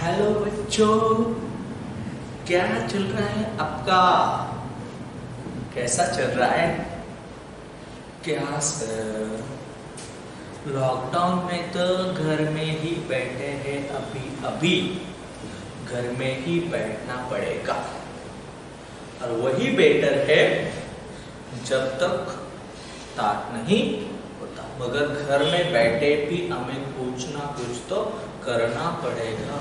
Hello बच्चों, क्या चल रहा है आपका? कैसा चल रहा है? क्या सर, लॉकडाउन में तो घर में ही बैठे हैं। अभी घर में ही बैठना पड़ेगा और वही बेटर है जब तक स्टार्ट नहीं होता। मगर घर में बैठे भी हमें कुछ ना कुछ तो करना पड़ेगा।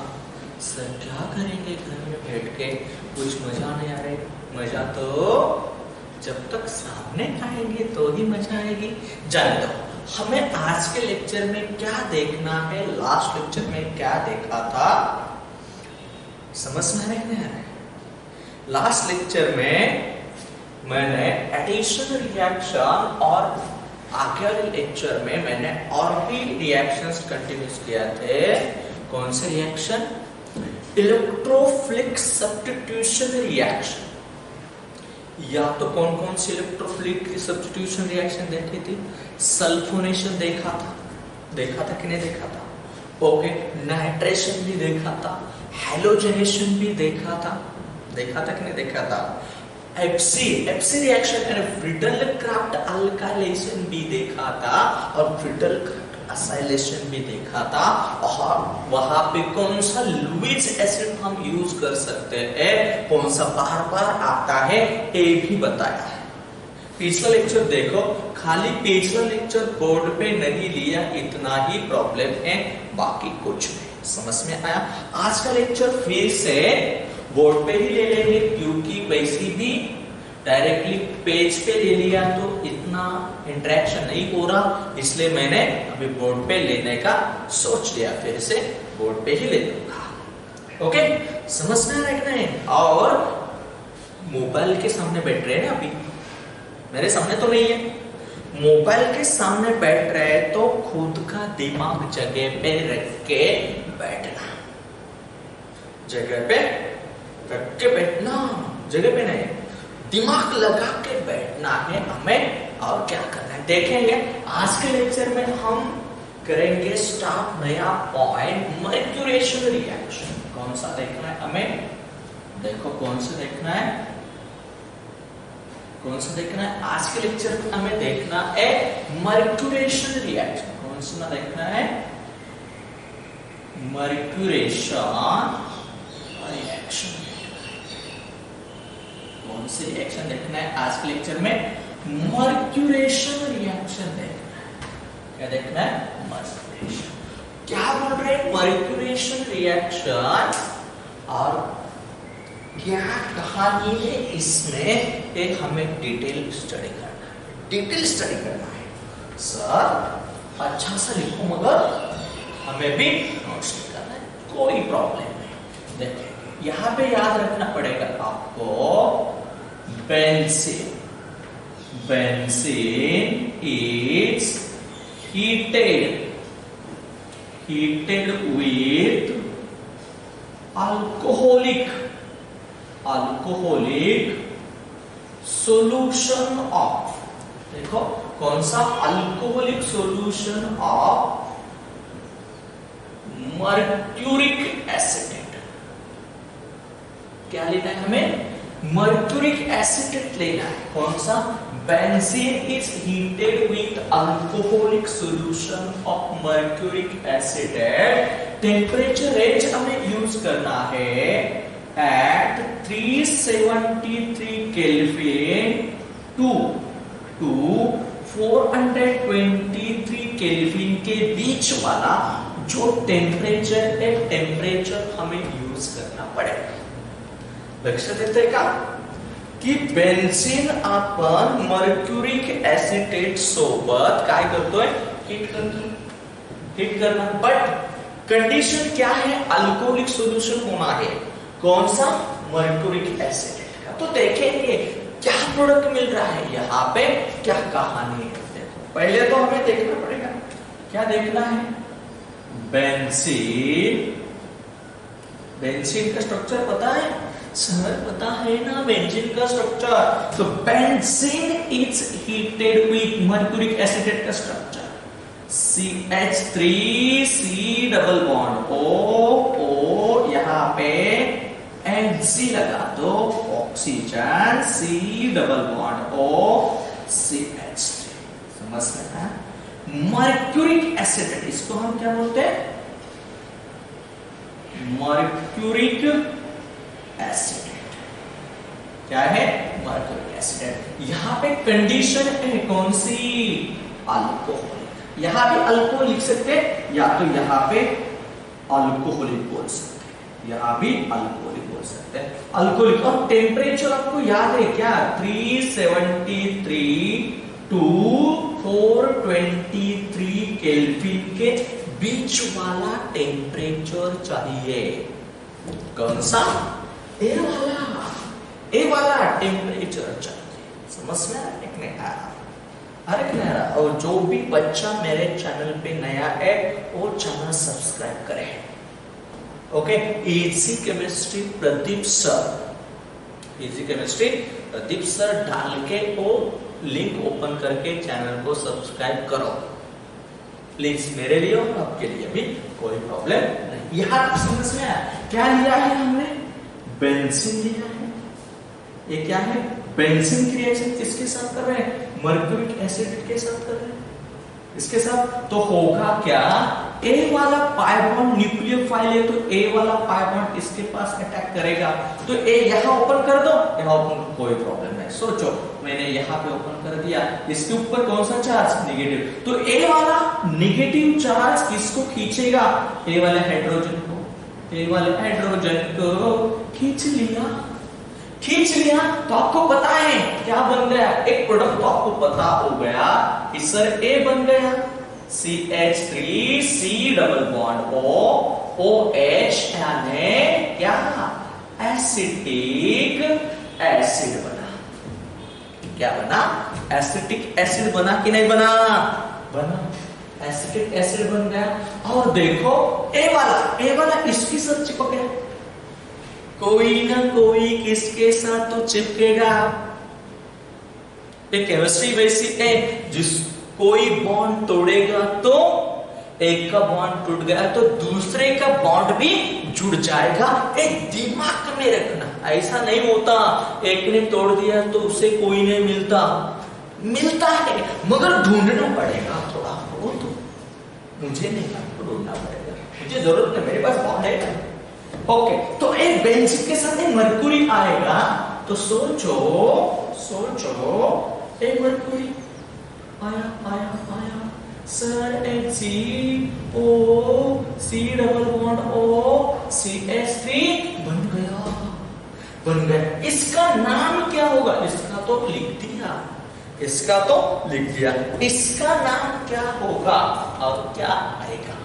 सर क्या करेंगे घर में बैठ के? कुछ मजा नहीं आ रहा। मजा तो जब तक सामने आएंगे तो ही मजा आएगी। जाने दो, हमें आज के लेक्चर में क्या देखना है, लास्ट लेक्चर में क्या देखा था समझ में नहीं आ रहा है। लास्ट लेक्चर में मैंने एडिशन रिएक्शन और आगे वाले लेक्चर में मैंने और भी रिएक्शंस कंटिन्यूस किया थे। कौन से रिएक्शन? Electrophilic substitution reaction. या तो कौन कौन सी इलेक्ट्रोफिलिक सब्स्टिट्यूशन रिएक्शन देखी थी? सल्फोनेशन देखा था कि नहीं देखा था? ओके, नाइट्रेशन भी देखा था, हैलोजनेशन भी देखा था कि नहीं देखा था? एफसी रिएक्शन यानी फ्रिडल-क्राफ्ट अल्काइलेशन भी देखा था और फ्रिडल-क्राफ्ट असाइलेशन भी देखा था। और वहां पे कौन सा लुईस एसिड हम यूज कर सकते हैं, कौन सा बार बार आता है, ये भी बताया है। पिछला लेक्चर देखो, खाली पिछला लेक्चर बोर्ड पे नहीं लिया, इतना ही प्रॉब्लम है, बाकी कुछ नहीं। समझ में आया? आज का लेक्चर फिर से बोर्ड पे ही ले लेंगे क्योंकि वैसे भी डायरेक्टली पेज पे ले लिया तो इतना इंटरेक्शन नहीं हो रहा, इसलिए मैंने अभी बोर्ड पे लेने का सोच लिया। फिर से बोर्ड पे ही ले लूंगा। ओके, समझ में आ रहा है? और मोबाइल के सामने बैठ रहे हैं ना, अभी मेरे सामने तो नहीं है, मोबाइल के सामने बैठ रहे हैं तो खुद का दिमाग जगह पे रख के बैठना। जगह पे रख के बैठना, जगह पे नहीं, दिमाग लगा के बैठना है हमें। और क्या करना है देखेंगे आज के लेक्चर में। हम करेंगे स्टार्ट नया पॉइंट, मर्क्यूरेशन रिएक्शन। कौन सा देखना है हमें? देखो कौन सा देखना है, कौन सा देखना है आज के लेक्चर में? हमें देखना है मर्क्यूरेशन रिएक्शन। कौन सा देखना है? Mercuration reaction. कौन सी रिएक्शन देखना है आज के लेक्चर में? मर्क्यूरेशन रिएक्शन देखना है। क्या देखना है? मर्क्यूरेशन। क्या बोल रहे हैं? Mercuration reaction. और क्या कहानी है इसमें, एक हमें डिटेल स्टडी करना है। डिटेल स्टडी करना है सर, अच्छा सा लिखो मगर हमें भी नोट्स करना है, कोई प्रॉब्लम नहीं। देखिए यहाँ पे याद रखना पड़ेगा आपको, benzene is heated with alcoholic solution of, देखो कौन सा? Alcoholic solution of mercuric acid. क्या लेना है हमें? मर्क्यूरिक एसिड लेना है। कौन सा? Benzene is heated with alcoholic solution of mercuric acid. Temperature range हमें यूज करना है एट 373 केल्विन टू 423 केल्विन के बीच वाला जो टेम्परेचर है, टेम्परेचर हमें यूज करना पड़ेगा। लक्षात येते का की बेंजीन आपण मर्क्यूरिक एसिटेट सोबत काय करतोय? हीट करना। बट कंडीशन क्या है? अल्कोहलिक सॉल्यूशन होना है। कौन सा? मर्क्यूरिक एसिटेट का। तो देखेंगे क्या प्रोडक्ट मिल रहा है यहाँ पे, क्या कहानी है। देखो पहले तो हमें देखना पड़ेगा, क्या देखना है? बेंजीन का स्ट्रक्चर पता है सर? पता है ना बेंजीन का स्ट्रक्चर। तो benzene is heated with mercuric acid का structure CH3 C double bond O O, यहां पे Hg लगा दो, oxygen C double bond O CH3। समझ में है? मर्क्यूरिक एसिड, इसको हम क्या बोलते हैं? Mercuric acid. क्या है? Mercuric acid. यहां पे कंडीशन है कौन सी? अल्कोहलिक। यहां भी अल्कोहल लिख सकते हैं, या तो यहां पे अल्कोहलिक बोल सकते हैं, यहां भी अल्कोहलिक बोल सकते हैं, अल्कोहलिक। और टेम्परेचर आपको याद है क्या? 373 टू 423 केल्विन के बीच वाला टेम्परेचर चाहिए। कौन सा? ए वाला टेम्परेचर चाहिए। समझ में आया? अरे नहीं। और जो भी बच्चा मेरे चैनल पे नया है वो चैनल सब्सक्राइब करे। Okay, easy chemistry Pradeep sir, easy chemistry Pradeep sir डाल के वो लिंक ओपन करके चैनल को सब्सक्राइब करो प्लीज। मेरे लिए और आपके लिए भी कोई प्रॉब्लम नहीं। यहां समझ में आया? क्या लिया है हमने? बेंजीन लिया है। ये क्या है? बेंजीन की रिएक्शन किसके साथ कर रहे हैं? मर्क्यूरिक एसिड के साथ कर रहे हैं, इसके साथ। तो होगा क्या? ए वाला पाई बॉन्ड न्यूक्लियोफाइल है, तो ए वाला पाई बॉन्ड इसके पास अटैक करेगा, तो ए यहां ओपन कर दो, यहां ओपन, कोई प्रॉब्लम नहीं। सोचो, मैंने यहां पे ओपन कर दिया, इसके ऊपर कौन सा चार्ज? नेगेटिव। तो ए वाला नेगेटिव चार्ज किसको खींचेगा? ए वाले हाइड्रोजन को, ए वाले हाइड्रोजन को खींच लिया। तो आपको पता है क्या बन गया? एक प्रोडक्ट तो आपको पता हो गया कि सर ए बन गया CH3 C double bond O OH, यानी क्या? एसिटिक एसिड बना। क्या बना? एसिटिक एसिड बना कि नहीं बना? बना, एसिटिक एसिड बन गया। और देखो ए वाला इसके साथ चिपक गया, कोई ना कोई किसके साथ तो चिपकेगा। केमिस्ट्री वैसी है, जिस कोई बॉन्ड तोड़ेगा तो एक का बॉन्ड टूट गया तो दूसरे का बॉन्ड भी जुड़ जाएगा। एक दिमाग में रखना, ऐसा नहीं होता एक ने तोड़ दिया तो उसे कोई नहीं मिलता है, मगर ढूंढना पड़ेगा थोड़ा। वो तो मुझे नहीं, आपको ढूंढना पड़ेगा, मुझे जरूरत है, मेरे पास बॉन्ड है। ओके, तो एक बेंजीन के साथ एक मर्क्यूरी आएगा, तो सोचो एक मर्क्यूरी आया sir, HCO C double bond O CH3 बन गया। इसका नाम क्या होगा? इसका तो लिख दिया, इसका नाम क्या होगा और क्या आएगा?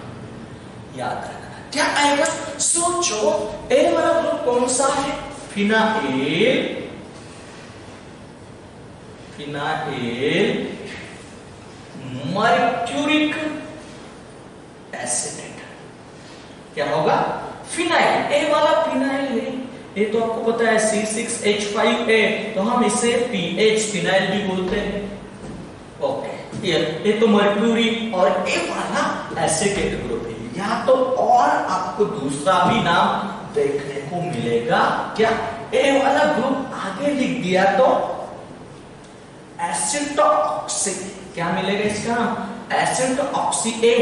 याद रखना क्या आएगा। सोचो, ए वाला ग्रुप कौन सा है? Phenyl mercuric acid. क्या होगा? फिनाइल। ए वाला फिनाइल है, ये तो आपको पता है C6H5A, तो हम इसे PH फिनाइल भी बोलते हैं। ओके, ये तो मर्क्यूरी और ए वाला एसिटिक ग्रुप है। या तो और आपको दूसरा भी नाम देखने को मिलेगा। क्या? ए वाला ग्रुप आगे लिख दिया तो एसिटोऑक्सी। क्या मिलेगा इसका नाम? एसिटोऑक्सी ए।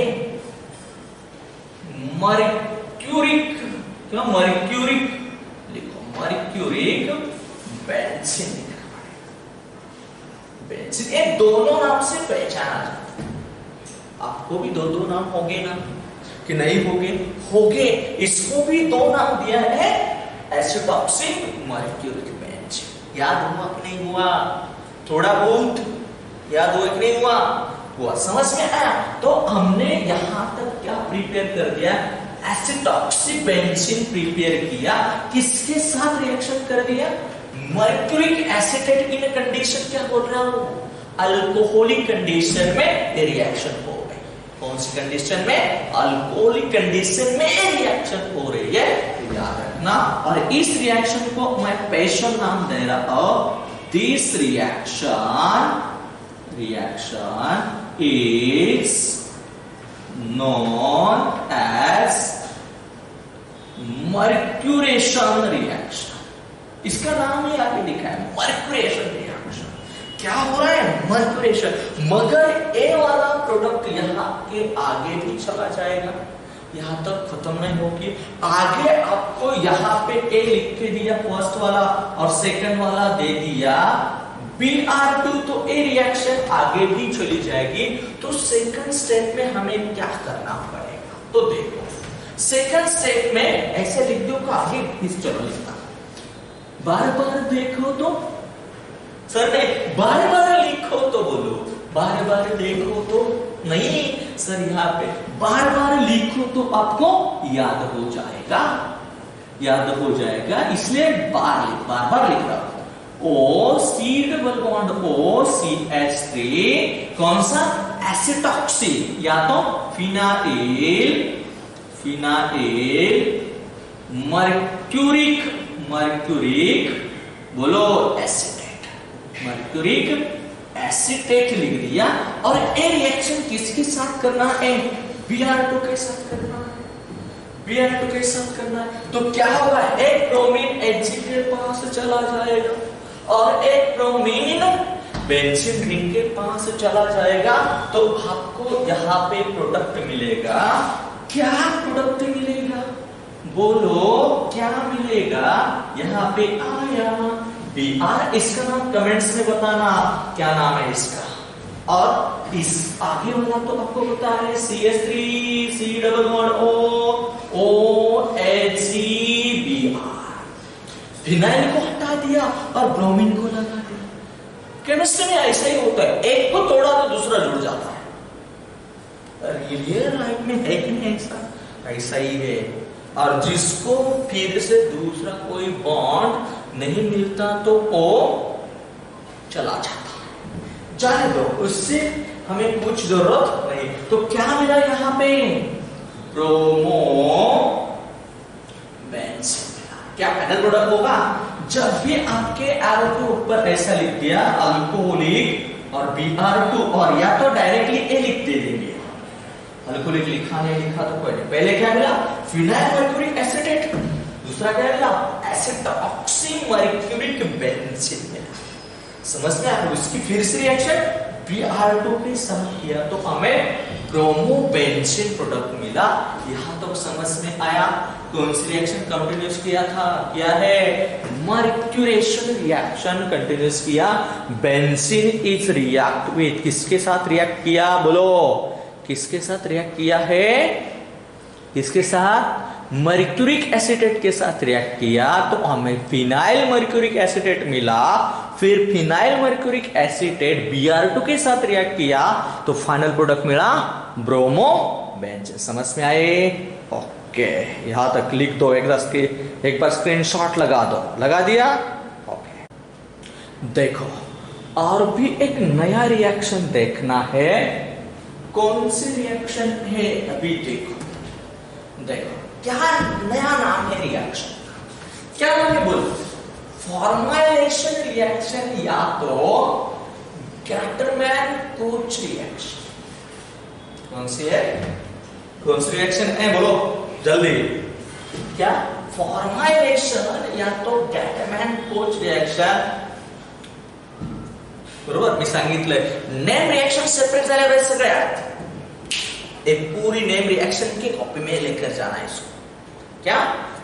मर्क्यूरिक, क्या? मर्क्यूरिक लिखो, मर्क्यूरिक बेंजीन। ये दोनों नाम से पहचाना जाता है। आपको भी दो नाम होंगे ना कि नहीं होगे? इसको भी दो नाम दिया है, एसिटोऑक्सी मर्क्यूरिक बेंजीन। याद हुआ कि नहीं हुआ? थोड़ा बहुत याद हुआ कि नहीं हुआ? समझ में आया? तो हमने यहां तक क्या प्रिपेयर कर दिया? एसिटोऑक्सी बेंजीन प्रिपेयर किया। किसके साथ रिएक्शन कर दिया? मर्क्यूरिक एसिटेट इन कंडीशन, क्या बोल रहा हूं? अल्कोहलिक कंडीशन में रिएक्शन हो गई। कौन सी कंडीशन में? अल्कोहलिक कंडीशन में रिएक्शन हो रही है, याद रखना। और इस रिएक्शन को मैं स्पेशल नाम दे रहा हूं। This reaction is known as mercuration reaction. इसका नाम ही आगे लिखा है मर्क्यूरेशन रिएक्शन। क्या हो रहा है? मर्क्यूरेशन। मगर ए वाला प्रोडक्ट यहाँ के आगे भी चला जाएगा, यहाँ तक खत्म नहीं होगी। आगे आपको यहाँ पे ए लिख के दिया फर्स्ट वाला और सेकंड वाला दे दिया Br2, तो ए रिएक्शन आगे भी चली जाएगी। तो सेकंड स्टेप में हमें क्या करना पड़ेगा? तो देखो सेकंड स्टेप में ऐसे लिख दो को आगे इस चलो लिखना, बार बार देखो तो सर नहीं, बार बार लिखो तो बोलो, बार बार देखो तो नहीं सर, यहाँ पे बार बार लिखो तो आपको याद हो जाएगा, याद हो जाएगा, इसलिए बार बार लिख रहा हूं। O C double bond O CH3 कौन सा? एसिटॉक्सिल या तो फिनाइल, फिनाइल मर्क्यूरिक, मर्क्यूरिक बोलो एसिटेट, मर्क्यूरिक एसिटेट लिख दिया। और ए रिएक्शन किसके साथ करना है? Br2 के साथ करना है, Br2 के साथ करना है। तो क्या होगा? एक ब्रोमीन Hg के पास चला जाएगा और एक ब्रोमीन बेंजीन रिंग के पास चला जाएगा। तो आपको यहाँ पे प्रोडक्ट मिलेगा। क्या प्रोडक्ट मिलेगा? बोलो क्या मिलेगा? यहाँ पे आया Br, इसका नाम कमेंट्स में बताना क्या नाम है इसका। और इस आगे वाला तो आपको पता है CH3 C double bond O OHC Br, phenyl को हटा दिया और ब्रोमीन को लगा दिया। केमिस्ट्री में ऐसा ही होता है, एक को तोड़ा तो दूसरा जुड़ जाता है। रियल लाइफ में है कि नहीं ऐसा? ऐसा ही है। और जिसको फिर से दूसरा कोई बॉन्ड नहीं मिलता तो वो चला जाता है, जाने दो, उससे हमें कुछ जरूरत नहीं। तो क्या मिला यहाँ पे? Bromo benzene. क्या फाइनल प्रोडक्ट होगा? जब भी आपके एरो के ऊपर ऐसा लिख दिया अल्कोहलिक और Br2, और या तो डायरेक्टली ए लिख दे देंगे, अल्कोहलिक लिखा नहीं लिखा तो कोई नहीं। पहले क्या मिला? फिनाइल मर्क्यूरिक एसिटेट, दूसरा क्या मिला? एसिटॉक्सी मर्क्यूरिक बेंजीन मिला। समझ में आया? उसकी फिर से रिएक्शन Br2 के साथ किया तो हमें ब्रोमो बेंजीन प्रोडक्ट मिला। यहां तक समझ में आया? कौन सी रिएक्शन कंटिन्यूस किया था? क्या है? मर्क्यूरेशन रिएक्शन कंटिन्यूस किया। बेंजीन इज रिएक्ट विद, किसके साथ रिएक्ट किया? बोलो किसके साथ रिएक्ट किया है? किसके साथ? मर्क्यूरिक एसिटेट के साथ रिएक्ट किया तो हमें फिनाइल मर्क्यूरिक एसिटेट मिला। फिर फिनाइल मर्क्यूरिक एसिटेट Br2 के साथ रिएक्ट किया तो फाइनल प्रोडक्ट मिला ब्रोमो बेंजीन। समझ में आए? ओके, यहां तक लिख दो, एक बार स्क्रीनशॉट लगा दो। लगा दिया? ओके। देखो और भी एक नया रिएक्शन देखना है। कौन सी रिएक्शन है अभी देखो। देखो क्या नया नाम है रिएक्शन, क्या नाम है बोलो? फॉर्माइलेशन रिएक्शन या तो गैटरमैन कोच रिएक्शन। कौन सी है? कौन सी रिएक्शन है बोलो जल्दी? क्या? फॉर्माइलेशन या तो गॅटरमॅन कोच रिएक्शन। बरोबर मी सांगितलंय नेम रिएक्शन सेपरेट झाल्या पाहिजे सगळ्यात। एक पूरी नेम रिएक्शन की कॉपी में लेकर जाना है इसको। क्या?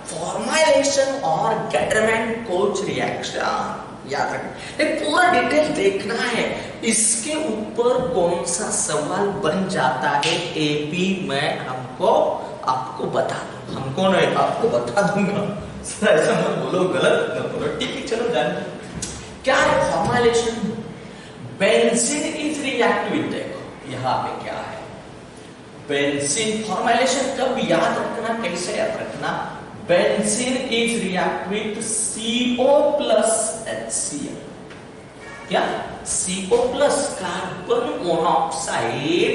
फॉर्माइलेशन और गैटरमैन कोच रिएक्शन याद रखना। एक पूरा डिटेल देखना है, इसके ऊपर कौन सा सवाल बन जाता है एपी में हमको आपको बता दूंगा। हमको नहीं आपको बता दूंगा। ऐसा मत बोलो, गलत मत बोलो, ठीक है चलो जान। क्या है formylation? Benzene is react with, देखो यहां पे क्या है बेंजीन। फॉर्माइलेशन कब याद रखना, कैसे याद रखना? Benzene is react with CO plus HCl। क्या? CO plus carbon monoxide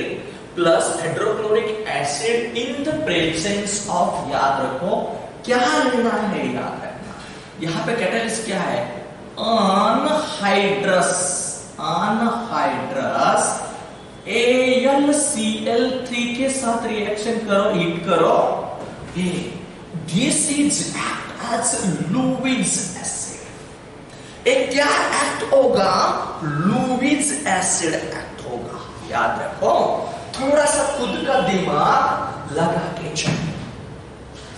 plus hydrochloric acid in the presence of, याद रखो क्या लेना है, याद रखना। यहां पे कैटालिस्ट क्या है? अनहाइड्रस, अनहाइड्रस AlCl3 के साथ रिएक्शन करो, हीट करो, this is act as Lewis acid. एक क्या एक्ट होगा? लुईस एसिड एक्ट होगा। याद रखो, थोड़ा सा खुद का दिमाग लगा के चलो।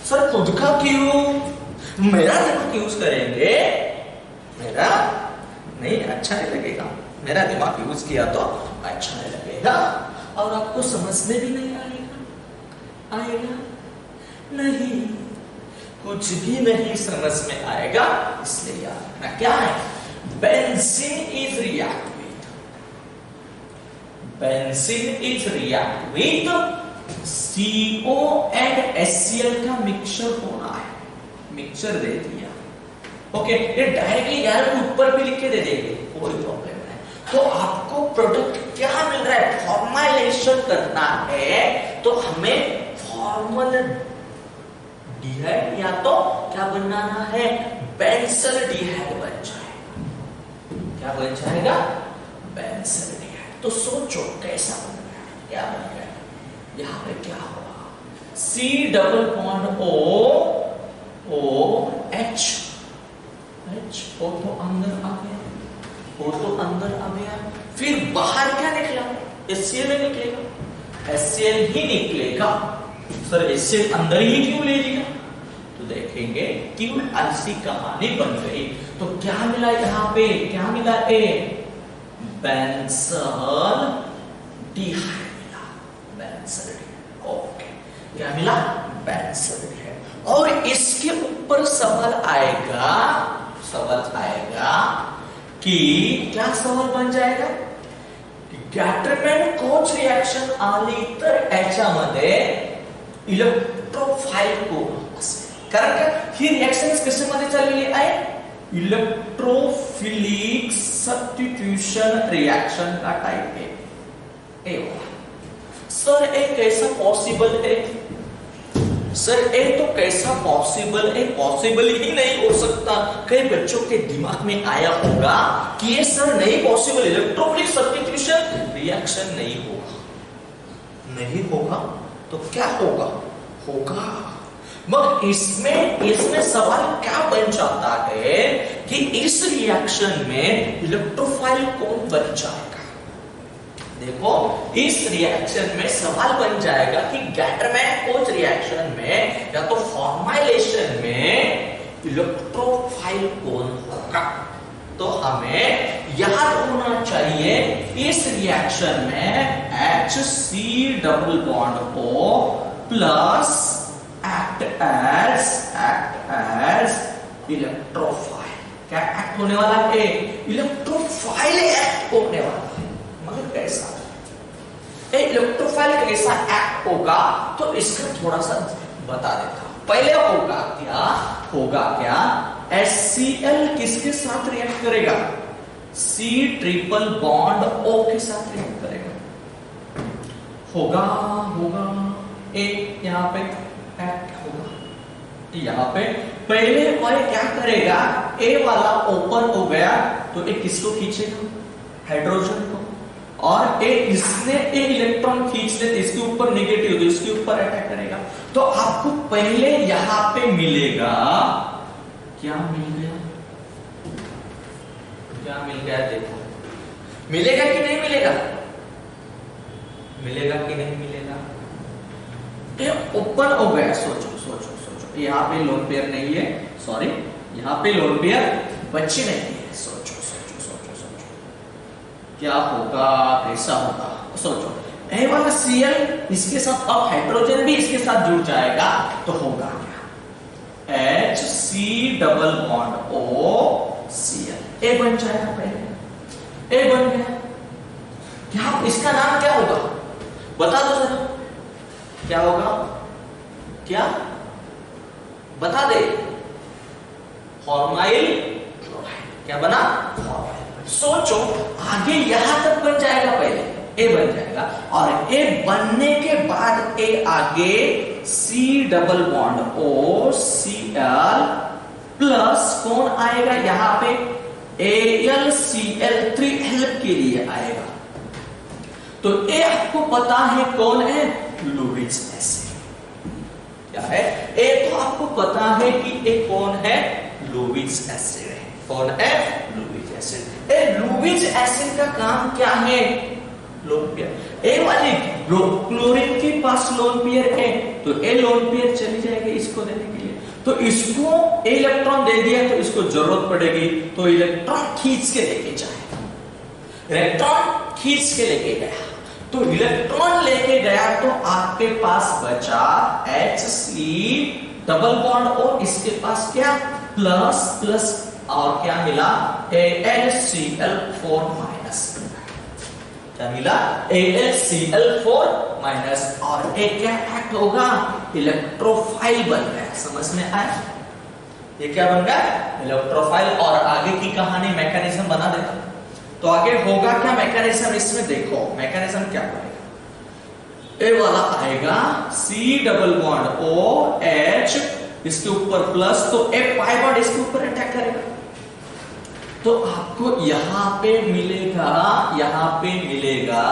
सर खुद का क्यों? मेरा दिमाग यूज करेंगे, मेरा नहीं अच्छा नहीं लगेगा। मेरा दिमाग यूज किया तो अच्छा नहीं लगेगा और आपको समझ में भी नहीं आएगा। आएगा नहीं, कुछ भी नहीं समझ में आएगा। इसलिए याद रखना क्या है? Benzene is react with, benzene is react with CO and HCl का मिक्सचर होना है। मिक्सचर दे दिया, ओके। ये डायरेक्टली यार ऊपर भी लिख के दे देंगे, कोई प्रॉब्लम नहीं। तो आपको प्रोडक्ट क्या मिल रहा है? फॉर्मुलेशन करना है तो हमें फॉर्मल डिहाइड या तो क्या बनाना है? बेंजल डिहाइड बन जाएगा। क्या बन जाएगा? बेंजल डिहाइड। तो सोचो कैसा बन रहा है, क्या बन रहा है? यहां पे क्या होगा? C double bond OH, O तो अंदर आ गया, O तो अंदर आ गया। फिर बाहर क्या निकला? HCl निकलेगा, HCl ही निकलेगा। सर HCl अंदर ही क्यों ले लिया? तो देखेंगे क्यों ऐसी कहानी बन गई। तो क्या मिला यहां पे? क्या मिला? बेंजल डिहाइड मिला, बेंजल डिहाइड। ओके, क्या मिला? बेंजल डिहाइड। और इसके ऊपर सवाल आएगा, सवाल आएगा कि क्या सवाल बन जाएगा? गॅटरमॅन कोच रिएक्शन आली तर याच्यामध्ये इलेक्ट्रोफाइल कोण असेल? कारण का ही रिएक्शन कशामध्ये चाललेली आहे? इलेक्ट्रोफिलिक सब्स्टिट्यूशन रिएक्शन का टाइप है। सर ये कैसा पॉसिबल है? सर ये तो कैसा पॉसिबल है? पॉसिबल ही नहीं हो सकता। कई बच्चों के दिमाग में आया होगा कि ये सर नहीं पॉसिबल, इलेक्ट्रोफिलिक सब्स्टिट्यूशन रिएक्शन नहीं होगा। नहीं होगा तो क्या होगा? होगा। मगर इसमें सवाल क्या बन जाता है कि इस रिएक्शन में इलेक्ट्रोफाइल कौन बन जाएगा? देखो इस रिएक्शन में सवाल बन जाएगा कि गॅटरमॅन कोच रिएक्शन में या तो फॉर्मुलेशन में इलेक्ट्रोफाइल कौन होगा? तो हमें याद होना चाहिए इस रिएक्शन में HC double bond O plus act as electrophile. क्या एक्ट होने वाला है? इलेक्ट्रोफाइल एक्ट होने वाला है। मगर कैसा? इलेक्ट्रोफाइल कैसा एक्ट होगा? तो इसका थोड़ा सा बता देता हूं। पहले होगा क्या? HCl किसके साथ रिएक्ट करेगा? C ट्रिपल बॉन्ड O के साथ रिएक्ट करेगा। होगा यहां पे एक्ट होगा। यहां पे पहले वाले क्या करेगा? A वाला ओपन हो गया तो एक किसको खींचेगा? हाइड्रोजन को। और इसने एक इलेक्ट्रॉन खींच ले तो इसके ऊपर नेगेटिव, तो इसके ऊपर अटैक करेगा। तो आपको पहले यहां पे मिलेगा, क्या मिल गया? क्या मिल गया? देखो मिलेगा कि नहीं मिलेगा? मिलेगा कि नहीं मिलेगा? ये ओपन हो गया। सोचो यहाँ पे लोन पेयर नहीं है, सॉरी यहाँ पे लोन पेयर बच्चे नहीं है। सोचो क्या होगा? कैसा होगा? सोचो ए वाला Cl इसके साथ अब हाइड्रोजन भी इसके साथ जुड़ जाएगा तो होगा क्या? HC डबल बॉन्ड OCl ए बन जाएगा। पहले ए बन गया। क्या इसका नाम क्या होगा? बता दो जरा, क्या होगा? क्या बता दे? Formyl chloride. क्या बना? फॉर्माइल। सोचो आगे यहां तक बन जाएगा, पहले ए बन जाएगा और ए बनने के बाद ए आगे C double bond OCl plus कौन आएगा यहां पे? AlCl3 हेल्प के लिए आएगा। तो ये आपको पता है कौन है, लुईस एसिड। क्या है, ये तो आपको पता है कि ये कौन है, लुईस एसिड है। कौन है, लुईस एसिड। ये लुईस एसिड का काम क्या है, लोन पेयर। ए वाली क्लोरीन के पास लोन पेयर है, तो ए लोन पेयर चली जाएगी इसको देने के लिए, तो इसको इलेक्ट्रॉन दे दिया तो इसको जरूरत पड़ेगी, तो इलेक्ट्रॉन खींच के लेके जाएगा। इलेक्ट्रॉन खींच के लेके गया, तो इलेक्ट्रॉन लेके गया तो आपके पास बचा HC डबल बॉन्ड और इसके पास क्या प्लस प्लस और क्या मिला, AlCl4 माइनस। क्या मिला, AlCl4 माइनस, और एक क्या एक्ट होगा, इलेक्ट्रोफाइल बन गया। समझ में आया, ये क्या बन गया, इलेक्ट्रोफाइल। और आगे की कहानी मैकेनिज्म बना देता, तो आगे होगा क्या मैकेनिज्म, इसमें देखो मैकेनिज्म क्या बनेगा। ए वाला आएगा C डबल बॉन्ड OH, इसके ऊपर प्लस, तो ए पाई बॉन्ड इसके ऊपर अटैक करेगा, तो आपको यहां पे मिलेगा, यहां पे मिलेगा,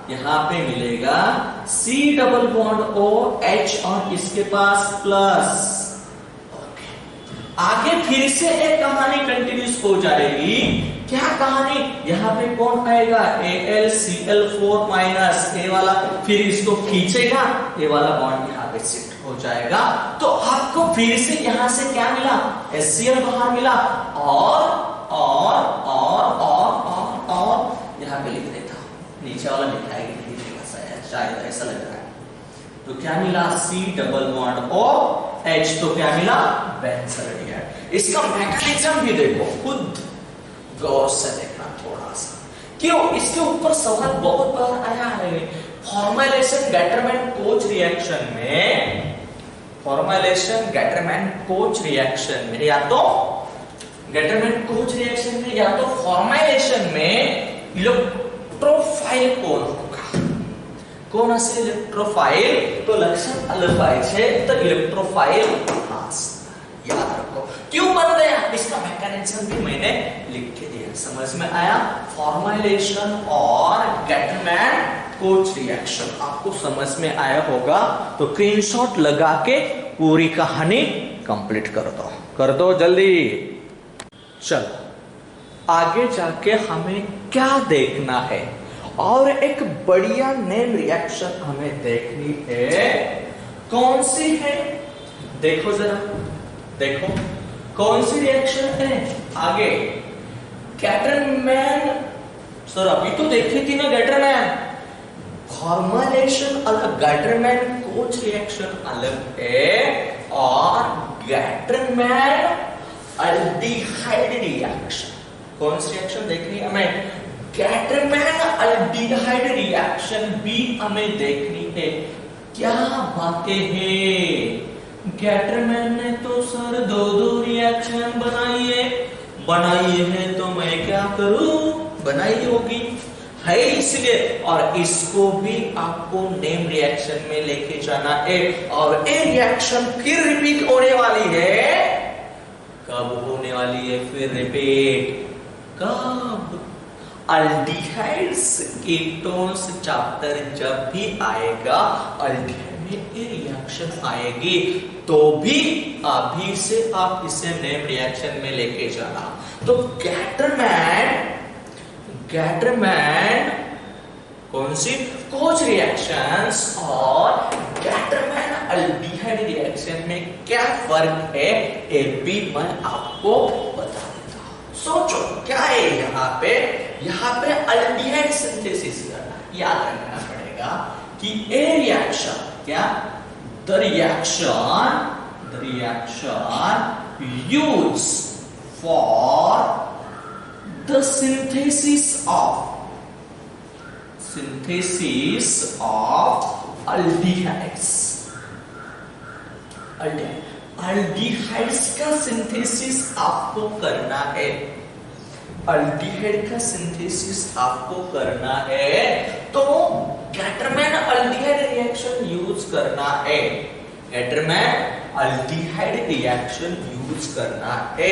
यहां पे मिलेगा C डबल बॉन्ड OH और इसके पास प्लस। आगे फिर से एक कहानी कंटिन्यूस हो जाएगी। क्या कहानी, यहाँ पे कौन आएगा, AlCl4 माइनस, ए वाला फिर इसको खींचेगा, ए वाला बॉन्ड यहाँ पे शिफ्ट हो जाएगा, तो आपको फिर से यहाँ से क्या मिला, HCl बाहर मिला, और यहाँ पे लिख देता हूं, नीचे वाला लिखाएगी नहीं लिखेगा, शायद ऐसा लग रहा है। तो क्या मिला, C डबल बॉन्ड OH, तो क्या मिला, बेंजोइड। इसका मैकेनिज्म भी देखो, खुद गौर से देखना थोड़ा सा, क्यों इसके ऊपर सवाल बहुत बार आया है। फॉर्मेलेशन गैटरमैन कोच रिएक्शन में, फॉर्मेलेशन गैटरमैन कोच रिएक्शन में, या तो गैटरमैन कोच रिएक्शन में या तो फॉर्मेलेशन में इलेक्ट्रोफाइल कौन होगा, कौन से इलेक्ट्रोफाइल, तो लक्षण अलग पाए तो इलेक्ट्रोफाइल याद रखो। क्यों बन गया, इसका मैकेनिज्म भी मैंने लिख के दिया, समझ में आया। फॉर्मेलेशन और गैटरमैन कोच रिएक्शन आपको समझ में आया होगा, तो स्क्रीनशॉट लगा के पूरी कहानी कंप्लीट कर दो जल्दी। चलो आगे जाके हमें क्या देखना है, और एक बढ़िया नेम रिएक्शन हमें देखनी है। कौन सी है, देखो जरा, देखो कौन सी रिएक्शन है आगे, गैटरमैन। सर अभी तो देखी थी ना गैटरमैन, फॉर्मेलेशन अलग, गैटरमैन कोच रिएक्शन अलग है, और गैटरमैन अल्डिहाइड रिएक्शन। कौन सी रिएक्शन देखनी है हमें, गैटरमैन अल्डिहाइड रिएक्शन भी हमें देखनी है। क्या बातें हैं, गैटरमैन ने तो सर दो रिएक्शन बनाई है, तो मैं क्या करूं, बनाई होगी है इसलिए, और इसको भी आपको नेम रिएक्शन में लेके जाना है, और ये रिएक्शन फिर रिपीट होने वाली है। कब होने वाली है फिर रिपीट, कब, अल्डिहाइड्स कीटोन्स चैप्टर जब भी आएगा, अल्डिहाइड में ये रिएक्शन आएगी, तो भी अभी से आप इसे नेम रिएक्शन में लेके जाना। तो गैटरमैन कौन सी कोच रिएक्शंस और गैटरमैन अल्डिहाइड रिएक्शन में क्या फर्क है, ये भी मैं आपको बता देता हूं। सोचो क्या है यहाँ पे अल्डिहाइड सिंथेसिस करना, याद रखना पड़ेगा कि ए रिएक्शन क्या, the reaction use for the synthesis of aldehydes. Aldehydes का सिंथेसिस आपको करना है, अल्डिहाइड का सिंथेसिस आपको करना है, तो गैटरमैन अल्डिहाइड रिएक्शन यूज करना है, गैटरमैन अल्डिहाइड रिएक्शन यूज करना है।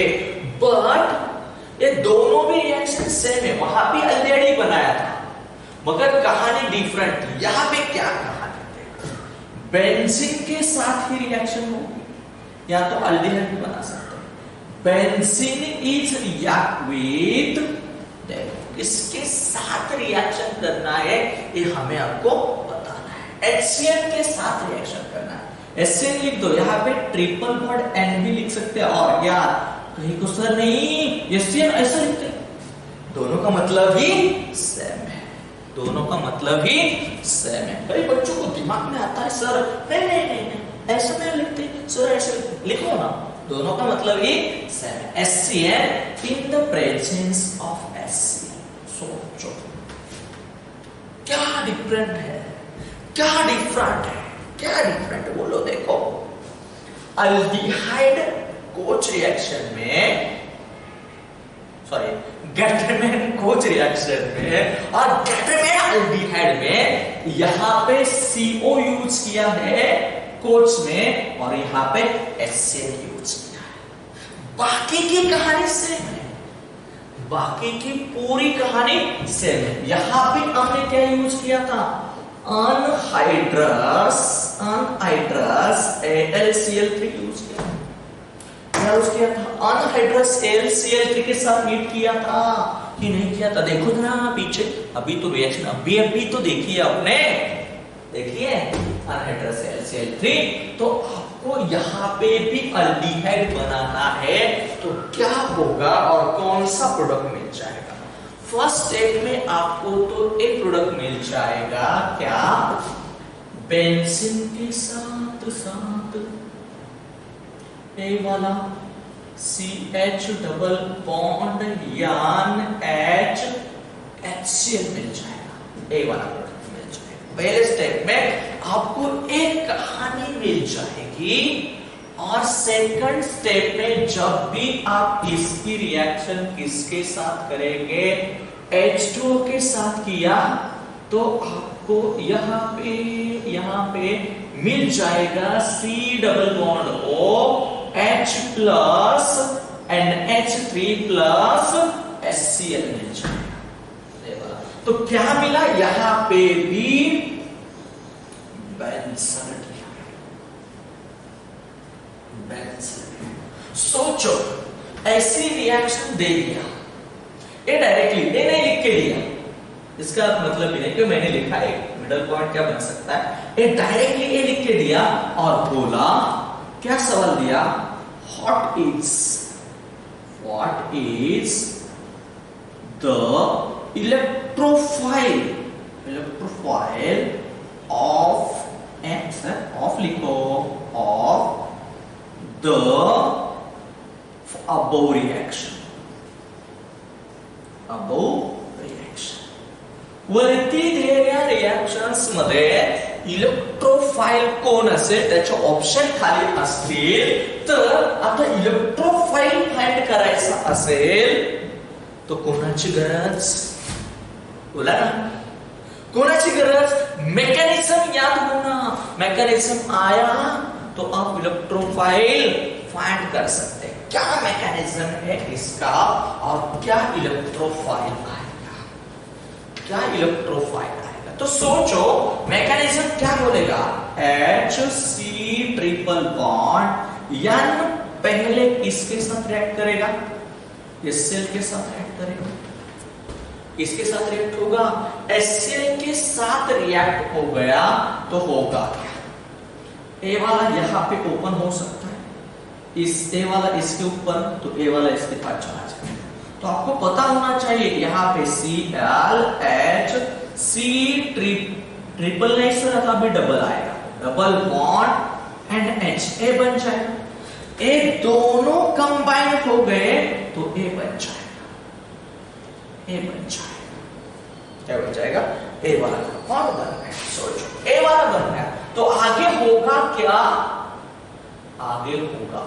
बट ये दोनों भी रिएक्शन सेम है, वहां भी अल्डिहाइड ही बनाया था, मगर कहानी डिफरेंट। यहां पे क्या कहानी है, बेंजीन के साथ ही रिएक्शन होगी, या तो अल्डिहाइड भी बना सकते हैं। बेंजीन इज रिएक्ट विद, इसके साथ रिएक्शन करना है, ये हमें आपको बताना है। HCl के साथ रिएक्शन करना है। HCl लिख दो, यहाँ पे ट्रिपल बॉन्ड N भी लिख सकते हैं, और यार कहीं को सर नहीं HCl ऐसा लिखते हैं, दोनों का मतलब ही सेम है, दोनों का मतलब ही सेम है। कई बच्चों को दिमाग में आता है सर नहीं नहीं नहीं, नहीं ऐसा नहीं लिखते सर, ऐसे लिखो ना, दोनों का मतलब ही सेम है। HCl in the presence of HCl। सोचो क्या डिफरेंट है, क्या डिफरेंट है, क्या डिफरेंट है बोलो। देखो अल्डिहाइड कोच रिएक्शन में, सॉरी गैटरमैन कोच रिएक्शन में और गैटरमैन अल्डिहाइड में यहां पे CO यूज किया है कोच में, और यहां पे HCl यूज किया है। बाकी की कहानी सेम है, बाकी की पूरी कहानी सेम है। यहां पे हमने क्या यूज किया था, अनहाइड्रस AlCl3 यूज किया, क्या यूज किया था, अनहाइड्रस AlCl3 के साथ मीट किया था कि नहीं किया था। देखो ना पीछे, अभी तो रिएक्शन अभी तो देखिए आपने, देखिए अनहाइड्रस AlCl3। तो आपको यहाँ पे भी अल्डिहाइड बनाना है, तो क्या होगा और कौन सा प्रोडक्ट मिल जाएगा। फर्स्ट स्टेप में आपको तो एक प्रोडक्ट मिल जाएगा, क्या, बेंजीन के साथ साथ ए वाला CH डबल बॉन्ड यान HCl मिल जाएगा, ए वाला प्रोडक्ट मिल जाएगा। पहले स्टेप में आपको एक कहानी मिल जाएगी, और सेकंड स्टेप में जब भी आप इसकी रिएक्शन किसके साथ करेंगे, H2O के साथ किया, तो आपको यहाँ पे मिल जाएगा C double bond O H plus NH3 plus HCl मिल जाएगा। तो क्या मिला, यहां पे भी बेंजीन। सोचो ऐसी रिएक्शन दे दिया, ये डायरेक्टली ये नहीं लिख के दिया, इसका मतलब भी नहीं कि मैंने लिखा है मिडल पॉइंट क्या बन सकता है, ये डायरेक्टली ये लिख के दिया और बोला, क्या सवाल दिया, what is the electrophile of लिखो ऑफ द above reaction. वरती दिलेल्या रिएक्शन्स मध्ये इलेक्ट्रोफाइल कोण असेल त्याचे ऑप्शन खाली असतील, तर आता इलेक्ट्रोफाइल फाइंड करायचा असेल तो कोणाची गरज, बोला ना, कोणाची गरज, मैकेनिज्म याद होना, मैकेनिज्म आया तो आप इलेक्ट्रोफाइल फाइंड कर सकते हैं। क्या मैकेनिज्म है इसका और क्या इलेक्ट्रोफाइल आएगा, क्या इलेक्ट्रोफाइल आएगा। तो सोचो मैकेनिज्म क्या बोलेगा, HC ट्रिपल बॉन्ड यान पहले किसके साथ रिएक्ट करेगा, HCl के साथ रिएक्ट करेगा, किसके साथ रिएक्ट होगा, HCl के साथ रिएक्ट हो गया तो होगा क्या, ए वाला यहाँ पे ओपन हो सकता है, इस ए वाला इसके ऊपर, तो ए वाला इसके पास चला जाएगा। तो आपको पता होना चाहिए यहाँ पे ClH C ट्रिपल नहीं सर, अभी डबल आएगा, डबल बॉन्ड एंड H, ए बन जाएगा, ए दोनों कंबाइन हो गए तो ए बन जाएगा, ए बन जाएगा, क्या बन जाएगा, ए वाला कौन बन गया, सोचो ए वाला बन गया। तो आगे होगा क्या, आगे होगा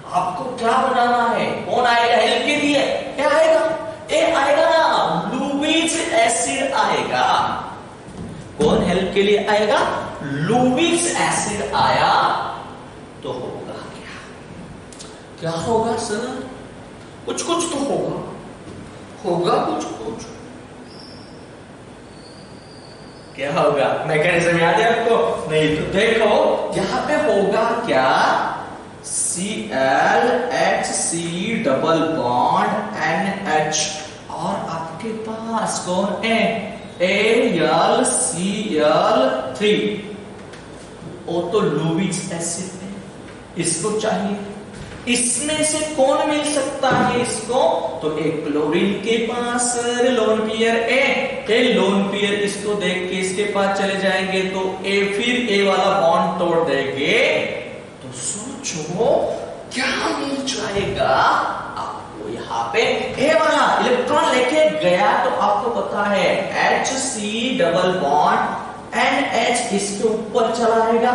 आपको क्या बनाना है, कौन आएगा, हेल्प के लिए क्या आएगा, ए आएगा ना, लुईस एसिड आएगा, कौन हेल्प के लिए आएगा, लुईस एसिड आया तो होगा क्या, क्या होगा सर, कुछ कुछ तो होगा, होगा कुछ कुछ, क्या होगा? मैकेनिज्म याद है आपको? नहीं तो देखो यहाँ पे होगा क्या, ClHC डबल बॉन्ड NH और आपके पास कौन है, AlCl3। वो तो लुईस एसिड है, इसको चाहिए। इसमें से कौन मिल सकता है इसको, तो एक क्लोरीन के पास lone pair a lone pair इसको देख के इसके पास चले जाएंगे तो ए फिर ए वाला बॉन्ड तोड़ देंगे, तो सोचो क्या मिल जाएगा आपको। यहाँ पे ए वाला इलेक्ट्रॉन लेके गया तो आपको पता है HC डबल बॉन्ड NH इसके ऊपर चला आएगा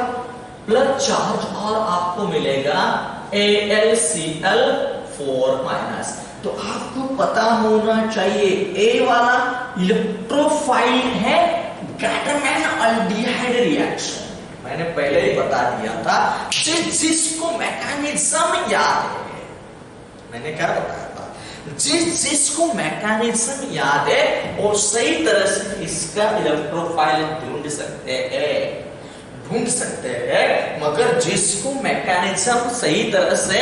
प्लस चार्ज और आपको मिलेगा AlCl4 माइनस। तो आपको पता होना चाहिए ए वाला इलेक्ट्रोफाइल है गैटरमैन अल्डिहाइड रिएक्शन। मैंने पहले ही बता दिया था, जिसको मैकेनिज्म याद है, मैंने क्या बताया था, जिसको मैकेनिज्म याद है और सही तरह से इसका इलेक्ट्रोफाइल ढूंढ सकते हैं, मगर जिसको मैकेनिज्म सही तरह से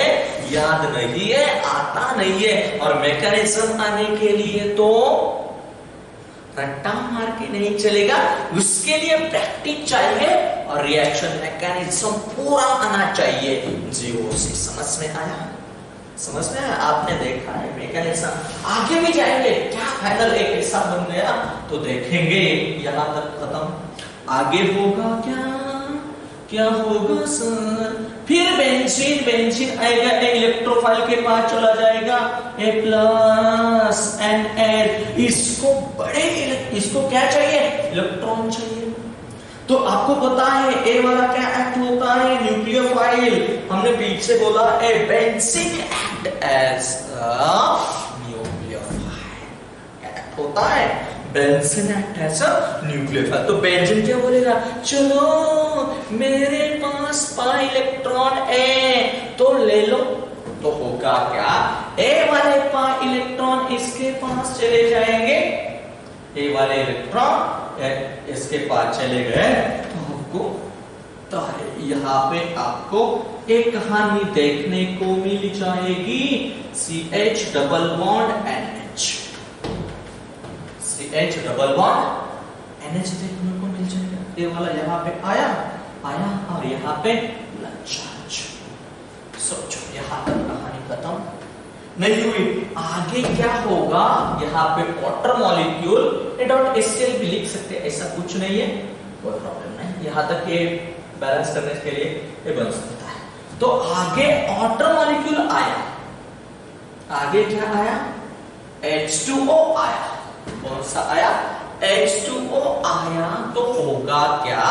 याद नहीं है, आता नहीं है, और मैकेनिज्म आने के लिए तो रट्टा मार के नहीं चलेगा, उसके लिए प्रैक्टिस चाहिए और रिएक्शन मैकेनिज्म पूरा आना चाहिए। जीरो से समझ में आया? समझ में आया? आपने देखा है मैकेनिज्म, आगे भी जाएंगे क्या फाइनल एक ऐसा बन गया तो देखेंगे, यहां तक खत्म। आगे होगा क्या होगा सर, फिर बेंजीन आएगा, इलेक्ट्रोफाइल के पास चला जाएगा A प्लस NH, इसको क्या चाहिए, इलेक्ट्रॉन चाहिए। तो आपको पता है ए वाला क्या एक्ट होता है, न्यूक्लियोफाइल। हमने पीछे बोला ए benzene act as nucleophile, act होता है बेंजीन एक्ट एज न्यूक्लियोफाइल। तो बेंजीन क्या बोलेगा, चलो मेरे पास पाई इलेक्ट्रॉन है तो ले लो। तो होगा क्या, ए वाले पाई इलेक्ट्रॉन इसके पास चले जाएंगे, ए वाले इलेक्ट्रॉन इसके पास चले गए तो आपको यहाँ पे आपको एक कहानी देखने को मिल जाएगी, CH double bond NH, CH double bond NH देखने को मिल जाएगा। ये वाला यहाँ पे आया और यहाँ पे चार्ज। सोचो यहाँ तक कहानी खत्म नहीं हुई, आगे क्या होगा, यहाँ पे वाटर मॉलिक्यूल .HCl भी लिख सकते हैं, ऐसा कुछ नहीं है, कोई प्रॉब्लम नहीं, यहाँ तक ये बैलेंस करने के लिए ये बन सकता है। तो आगे वाटर मॉलिक्यूल आया, आगे क्या आया, H2O आया। कौन सा आया, H2O आया। तो होगा क्या,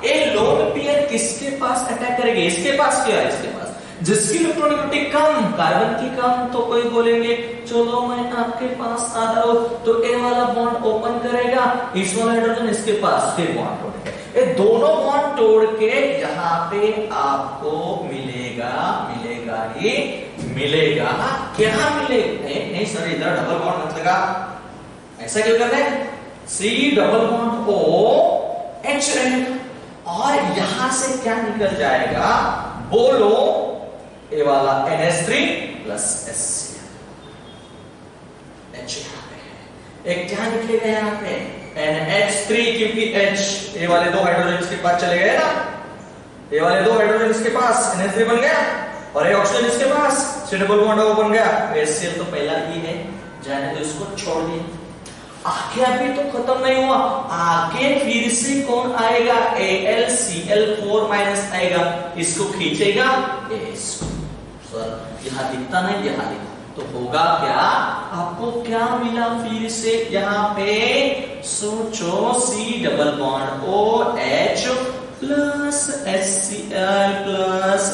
ये लोन पेयर किसके पास अटैक करेंगे, इसके पास क्या है, इसके पास जिसकी इलेक्ट्रॉनिसिटी कम, कार्बन की कम, तो कोई बोलेंगे चलो मैं आपके पास आ रहा हूं, तो ए वाला बॉन्ड ओपन करेगा, इस वाला हाइड्रोजन इसके पास, फिर बॉन्ड तोड़ेगा, ये दोनों बॉन्ड तोड़ के यहाँ पे आपको मिलेगा क्या मिलेगा, नहीं सर इधर डबल बॉन्ड मत लगा, ऐसा क्यों कर रहे हैं, C double bond O H रहेगा और यहां से क्या निकल जाएगा, बोलो ए वाला NH3 प्लस HCl, H यहाँ पे है, एक क्या निकलेगा यहाँ पे NH3, क्योंकि H ए वाले दो हाइड्रोजन इसके पास चले गए ना, ए वाले दो हाइड्रोजन इसके पास NH3 बन गया और ये ऑक्सीजन इसके पास C डबल बॉन्ड O बन गया, HCl तो पहला ही है, जाने तो इसको छोड़ दिए। आगे अभी तो खत्म नहीं हुआ, आगे फिर से कौन आएगा, AlCl4 माइनस आएगा, इसको खींचेगा सर यहाँ दिखता नहीं, यहाँ दिखता, तो होगा क्या, आपको क्या मिला फिर से यहाँ पे, सोचो C double bond OH plus HCl plus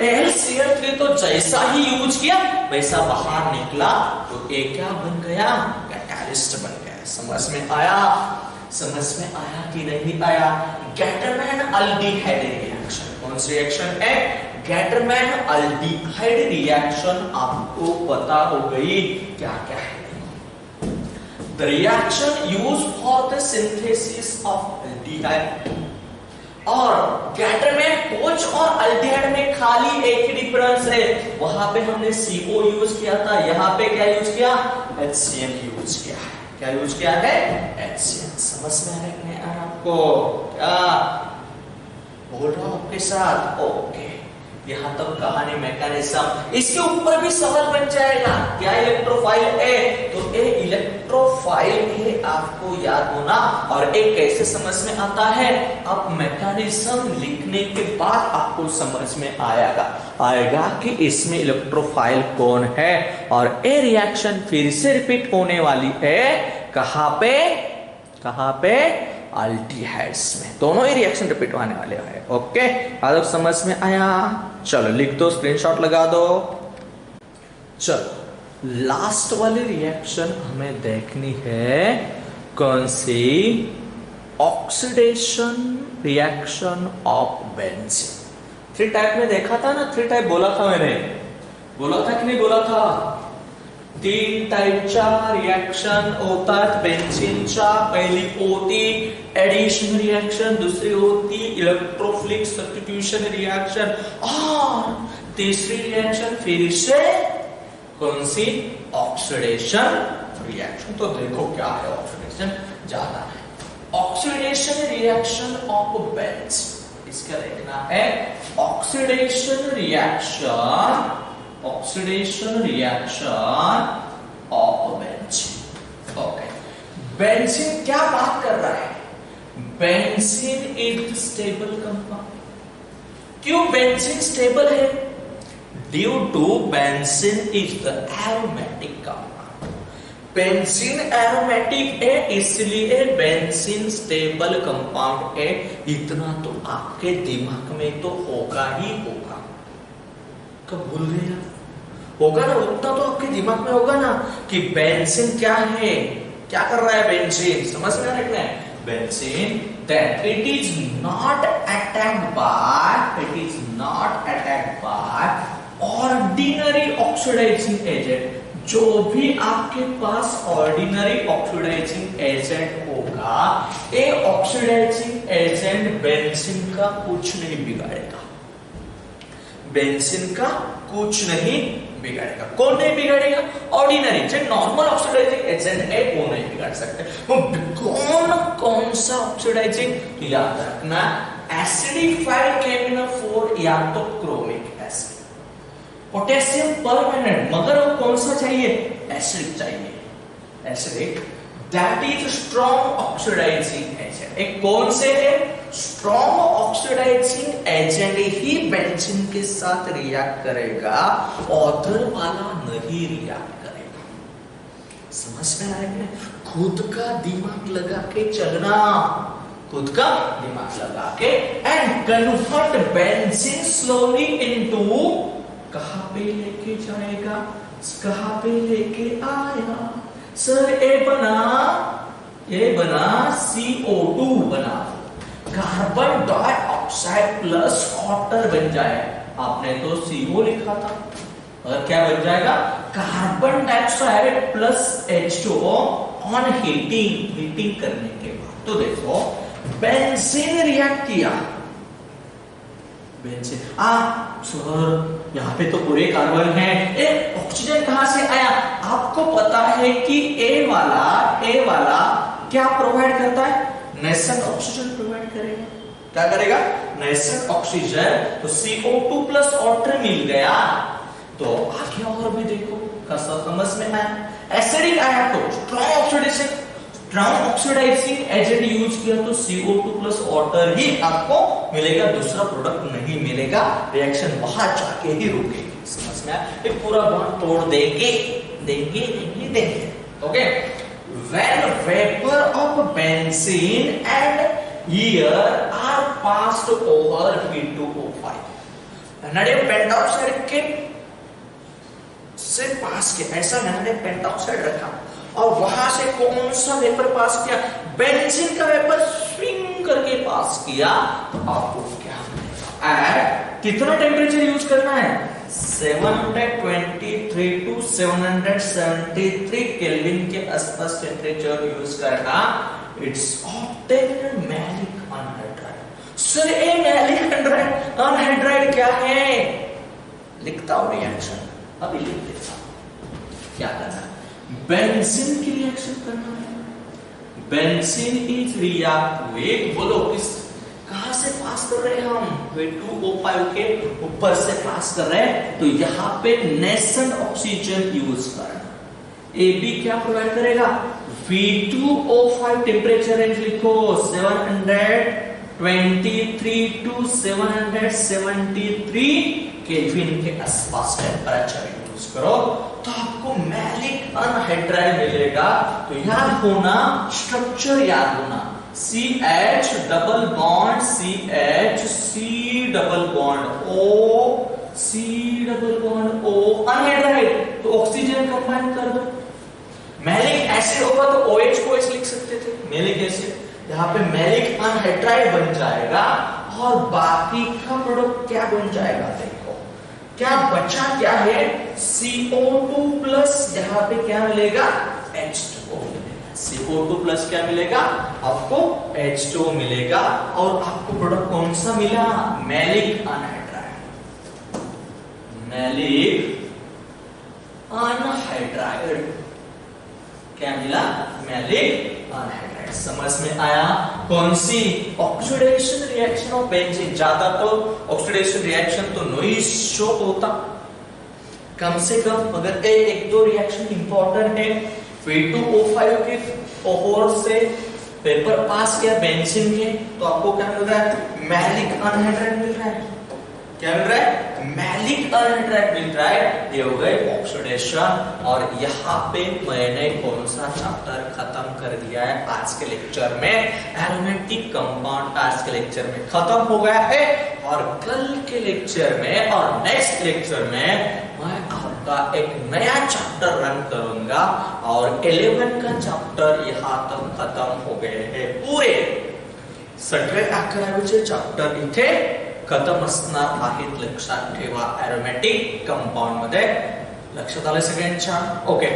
AlCl3 तो जैसा ही यूज किया वैसा बाहर निकला, तो एक क्या बन गया, कैटालिस्ट बन गया। समझ में आया कि नहीं आया, गैटरमैन अल्डिहाइड रिएक्शन, कौन सी रिएक्शन है, गैटरमैन अल्डिहाइड रिएक्शन, आपको पता हो गई क्या क्या है। The reaction use for the synthesis of aldehyde. और गैटर में OH और अल्डिहाइड में खाली एक ही डिफरेंस है, वहां पे हमने CO यूज किया था, यहां पे क्या यूज किया, HCN यूज किया है। क्या यूज किया है, HCN। समझ में आ रहा है आपको, क्या बोल रहा हूं आपके साथ, ओके। यहां तक कहानी मैकेनिज्म। इसके ऊपर भी सवाल बन जाएगा, क्या इलेक्ट्रोफाइल है, तो ए इलेक्ट्रोफाइल है आपको याद होना, और एक कैसे समझ में आता है, अब मैकेनिज्म लिखने के बाद आपको समझ में आएगा कि इसमें इलेक्ट्रोफाइल कौन है। और ए रिएक्शन फिर से रिपीट होने वाली है, कहां पे अल्डिहाइड्स में, दोनों ही रिएक्शन रिपीट होने वाले हैं। ओके, आज समझ में आया, चलो लिख दो, स्क्रीनशॉट लगा दो। चलो लास्ट वाली रिएक्शन हमें देखनी है, कौन सी, oxidation reaction of benzene. 3 type में देखा था ना, 3 टाइप बोला था मैंने, बोला था कि नहीं बोला था, 3 टाइपच्या रिएक्शन होतात बेंझिनच्या। पहिली होती एडिशन रिएक्शन, दूसरी होती इलेक्ट्रोफिलिक सब्स्टिट्यूशन रिएक्शन, और तीसरी रिएक्शन फिर से कौन सी, ऑक्सीडेशन रिएक्शन। तो देखो क्या है ऑक्सीडेशन, जाना है ऑक्सीडेशन रिएक्शन ऑफ बेंजीन। इसका देखना है oxidation reaction of benzene. Okay, benzene क्या बात कर रहा है, बेंजीन इज स्टेबल कंपाउंड। क्यों बेंजीन स्टेबल है, due to benzene is the aromatic compound. Benzene aromatic है, इसलिए बेंजीन स्टेबल कंपाउंड है। इतना तो आपके दिमाग में तो होगा ही होगा, कब भूल गए, होगा ना, उतना तो आपके दिमाग में होगा ना कि बेंजीन क्या है, क्या कर रहा है बेंजीन, समझ में रखना है। Benzene that it is not attacked by ordinary oxidizing agent। जो भी आपके पास ऑर्डिनरी ऑक्सीडाइजिंग एजेंट होगा, ये ऑक्सीडाइजिंग एजेंट बेंजीन का कुछ नहीं बिगाड़ेगा, बेंजीन का कुछ नहीं बिगाड़ेगा। कौन नहीं बिगाड़ेगा, ऑर्डिनरी जो नॉर्मल ऑक्सीडाइजिंग एजेंट है वो नहीं बिगाड़ सकते। वो कौन सा ऑक्सीडाइजिंग, तो याद रखना एसिडिफाइड केमिनोफोर या तो क्रोमिक एसिड, पोटेशियम परमैंगनेट, मगर वो कौन सा चाहिए, एसिडिक चाहिए, acidic, that is strong oxidising agent. एक कौन से है, स्ट्रॉन्ग ऑक्सीडाइजिंग एजेंट ही बेंजीन के साथ रिएक्ट करेगा, ऑथर वाला नहीं रिएक्ट करेगा। समझ में आएगा, खुद का दिमाग लगा के चलना, खुद का दिमाग लगा के, and convert benzene slowly into, कहां पे लेके जाएगा, कहां पे लेके आया सर, ये बना CO2 बना, कार्बन डाइऑक्साइड प्लस वाटर बन जाए। आपने तो CO लिखा था, और क्या बन जाएगा, carbon dioxide plus H2O on heating करने के बाद। तो देखो बेंजीन रिएक्ट किया, बेंजीन सर यहाँ पे तो पूरे कार्बन है, ए ऑक्सीजन कहां से आया, आपको पता है कि ए वाला क्या प्रोवाइड करता है, नेसेंट ऑक्सीजन प्रोवाइड करेगा। क्या करेगा, नेसेंट ऑक्सीजन। तो CO2 प्लस वाटर मिल गया, तो आगे और भी देखो कैसा समझ में आया। एसिडिक आया तो स्ट्रॉन्ग ऑक्सीडाइजिंग एजेंट यूज किया तो CO2 प्लस वाटर ही आपको मिलेगा, दूसरा प्रोडक्ट नहीं मिलेगा, रिएक्शन वहां जाके ही रुकेगी। समझ में आया, ये पूरा बात तोड़ देंगे। Okay, when vapor of benzene and air are passed over P2O5, vanadium pentoxide के से पास किया, ऐसा vanadium pentoxide रखा और वहां से कौन सा वेपर पास किया, बेंजीन का वेपर स्विंग करके पास किया, तो आपको क्या मिलेगा, कितना टेम्परेचर यूज करना है, 723 टू 773 केल्विन के आसपास टेम्परेचर यूज करना, it's obtained maleic anhydride. Sir ये मैलिक अनहाइड्राइड क्या है? लिखता हूं रिएक्शन, अभी लिख देता हूं। क्या करना है? बेंजीन की रिएक्शन करना है। बेंजीन इज रिएक्ट विद, बोलो किस कहां से पास कर रहे हैं हम? V2O5 के ऊपर से पास कर रहे हैं, तो यहां पे नेसेंट ऑक्सीजन यूज करना। AB क्या प्रोवाइड करेगा? V2O5 टेम्परेचर रेंज लिखो 723 टू 773 केल्विन के आसपास टेम्परेचर यूज करो, तो आपको मैलिक अनहाइड्राइड मिलेगा। तो याद होना, स्ट्रक्चर याद होना, CH double bond CH, C double bond O, C double bond O, anhydride, तो ऑक्सीजन कंबाइन कर दो। मैलिक एसिड होगा तो OH को ऐसे लिख सकते थे, मैलिक एसिड, यहाँ पे मैलिक अनहाइड्राइड बन जाएगा, और बाकी का प्रोडक्ट क्या बन जाएगा? देखो क्या बचा, क्या है? CO2 प्लस, यहाँ पे क्या मिलेगा? H2O मिलेगा। CO2 प्लस क्या मिलेगा आपको? H2O मिलेगा, और आपको प्रोडक्ट कौन सा मिला? Maleic anhydride. मैलिक अनहाइड्राइड क्या मिला? Maleic anhydride. समझ में आया? कौन सी? Oxidation reaction of benzene. ज्यादा तो ऑक्सीडेशन रिएक्शन तो नहीं शो होता, कम से कम अगर एक दो रिएक्शन इंपॉर्टेंट है। V2O5 के ओर से पेपर पास किया बेंजीन के, तो आपको क्या मिल रहा है? मैलिक अनहाइड्राइड मिल रहा है। क्या मिल रहा है? मैलिक अनहाइड्राइड मिल रहा है। ये हो गए ऑक्सीडेशन। और यहाँ पे मैंने कौन सा चैप्टर खत्म कर दिया है आज के लेक्चर में? एरोमेटिक कंपाउंड आज के लेक्चर में खत्म हो गया है, और कल के लेक्चर में और नेक्स्ट लेक्चर में मैं आपका एक नया चैप्टर रन करूंगा, और 11 का चैप्टर यहाँ तक खत्म हो गए हैं पूरे। सगळे 11चे चॅप्टर इथे खत्म असणार आहेत, लक्षात ठेवा। एरोमॅटिक कंपाउंड मध्ये लक्षात आलं सगळ्यांच्या? ओके,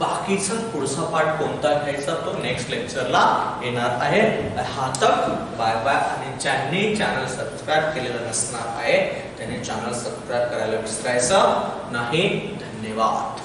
बाकीचा पुढचा पार्ट कोणता घ्यायचा तो नेक्स्ट लेक्चरला येणार आहे। हा तक बाय बाय। आणि ज्यांनी चॅनल सबस्क्राइब केलेलं नसणार आहे त्यांनी चॅनल सबस्क्राइब करायला विसरायचं नाही। धन्यवाद।